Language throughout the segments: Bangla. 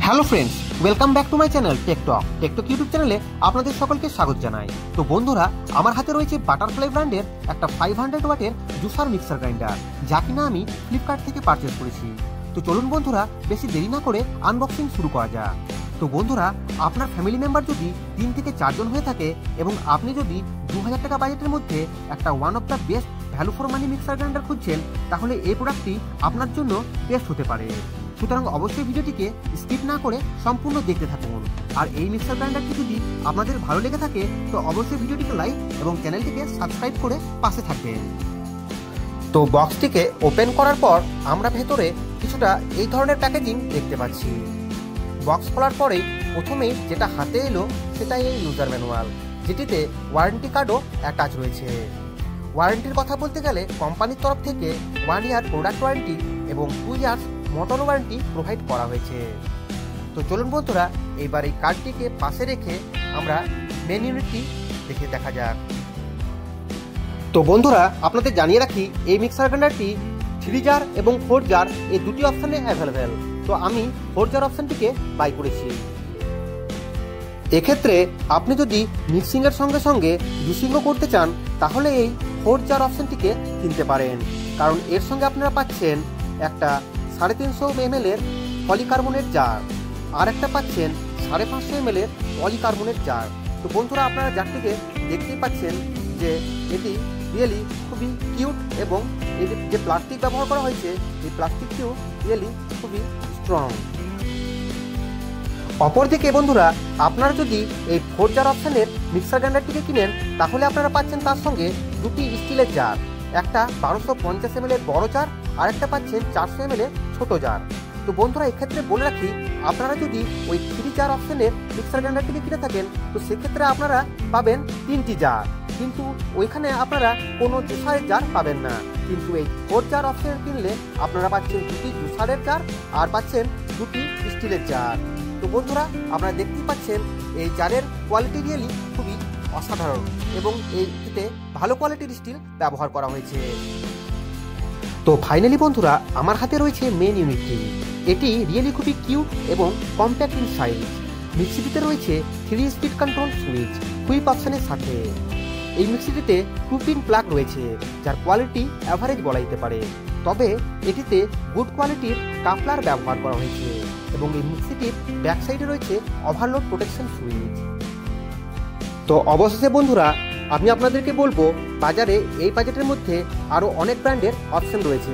Hello friends, welcome back to my channel tech talk YouTube চ্যানেলে আপনাদের সকলকে স্বাগত জানাই। তো বন্ধুরা, আমার হাতে রয়েছে বাটারফ্লাই ব্র্যান্ডের একটা 500 ওয়াটের জুসার মিক্সার গ্রাইন্ডার, যা কিনা আমি ফ্লিপকার্ট থেকে পারচেস করেছি। তো চলুন বন্ধুরা, বেশি দেরি না করে আনবক্সিং শুরু করা যাক। তো বন্ধুরা, আপনার ফ্যামিলি মেম্বার যদি 3 থেকে 4 জন হয়ে থাকে এবং আপনি যদি 2000 টাকা বাজেটের মধ্যে একটা one of the best value for money mixer grinder খুঁজছেন, তাহলে এই প্রোডাক্টটি আপনার জন্য বেস্ট হতে পারে। সুতরাং অবশ্যই ভিডিওটিকে স্কিপ না করে সম্পূর্ণ দেখতে থাকুন। আর এই মিক্সার গ্রাইন্ডারটি যদি আপনাদের ভালো লেগে থাকে তো অবশ্যই ভিডিওটিকে লাইক এবং চ্যানেলটিকে সাবস্ক্রাইব করে পাশে থাকবেন। তো বক্সটিকে ওপেন করার পর আমরা ভেতরে কিছুটা এই ধরনের প্যাকেজিং দেখতে পাচ্ছি। বক্স খোলার পরেই প্রথমেই যেটা হাতে এলো সেটাই এই ইউজার ম্যানুয়াল, যেটিতে ওয়ারেন্টি কার্ডও অ্যাটাচ রয়েছে। ওয়ারেন্টির কথা বলতে গেলে কোম্পানির তরফ থেকে 1 ইয়ার প্রোডাক্ট ওয়ারেন্টি এবং 2 ইয়ার্স মোটর ওয়ারেন্টি প্রোভাইড করা হয়েছে। তো চলুন বন্ধুরা, এইবার এই কার্ডটিকে পাশে রেখে আমরা মেন ইউনিটটি দেখে দেখা যাক। তো বন্ধুরা, আপনাদের জানিয়ে রাখি এই মিক্সার গ্রাইন্ডারটি 3 জার এবং 4 জার এই দুটি অপশানে অ্যাভেলেবেল। তো আমি 4 জার অপশানটিকে বাই করেছি। এক্ষেত্রে আপনি যদি মিক্সিংয়ের সঙ্গে সঙ্গে জুসিংও করতে চান তাহলে এই 4 জার অপশানটিকে কিনতে পারেন, কারণ এর সঙ্গে আপনারা পাচ্ছেন একটা 350 ml এর পলিকার্বনেট জার, আর একটা পাচ্ছেন 550 ml এর পলিকার্বনেট জার। তো বন্ধুরা, আপনারা জারটিকে দেখতেই পাচ্ছেন যে এটি রিয়েলি খুবই কিউট এবং এর যে প্লাস্টিক ব্যবহার করা হয়েছে এই প্লাস্টিকটিও রিয়েলি খুবই স্ট্রং। অপরদিকে বন্ধুরা, আপনারা যদি এই 4 জার অপশানের মিক্সার গ্রাইন্ডারটিকে কিনেন তাহলে আপনারা পাচ্ছেন তার সঙ্গে দুটি স্টিলের জার, একটা 1250 ml এর বড় জার আর একটা পাচ্ছেন 400 ml এর ছোট জার। তো বন্ধুরা, এক্ষেত্রে বলে রাখি, আপনারা যদি ওই 3 জার অপশানের মিক্সার গ্রাইন্ডারটিকে কিনে থাকেন তো সেক্ষেত্রে আপনারা পাবেন 3টি জার, কিন্তু ওইখানে আপনারা কোনো জুসারের জার পাবেন না। কিন্তু এই 4 জার অপশান কিনলে আপনারা পাচ্ছেন দুটি জুসারের জার আর পাচ্ছেন দুটি স্টিলের জার। তো বন্ধুরা, আপনারা দেখতেই পাচ্ছেন এই জারের কোয়ালিটি রিয়েলি খুবই অসাধারণ এবং এইটিতে ভালো কোয়ালিটির স্টিল ব্যবহার করা হয়েছে। তো ফাইনালি বন্ধুরা, আমার হাতে রয়েছে মেন ইউনিটটি। এটি রিয়েলি খুবই কিউট এবং কম্প্যাক্ট ইন সাইজ। মিক্সিটিতে রয়েছে 3 স্পিড কন্ট্রোল সুইচ হুইপ অপশানের সাথে। এই মিক্সিটিতে 2-পিন প্লাগ রয়েছে, যার কোয়ালিটি অ্যাভারেজ বলা যেতে পারে, তবে এটিতে গুড কোয়ালিটির কাপলার ব্যবহার করা হয়েছে এবং এই মিক্সিটির ব্যাক সাইডে রয়েছে ওভারলোড প্রোটেকশন সুইচ। তো অবশেষে বন্ধুরা, আমি আপনাদেরকে বলবো, বাজারে এই বাজেটের মধ্যে আরও অনেক ব্র্যান্ডের অপশন রয়েছে,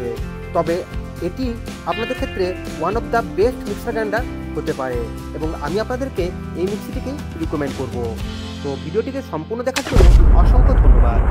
তবে এটি আপনাদের ক্ষেত্রে one of the best mixer grinder হতে পারে এবং আমি আপনাদেরকে এই মিক্সিটিকেই রিকমেন্ড করব। তো ভিডিওটিকে সম্পূর্ণ দেখার জন্য অসংখ্য ধন্যবাদ।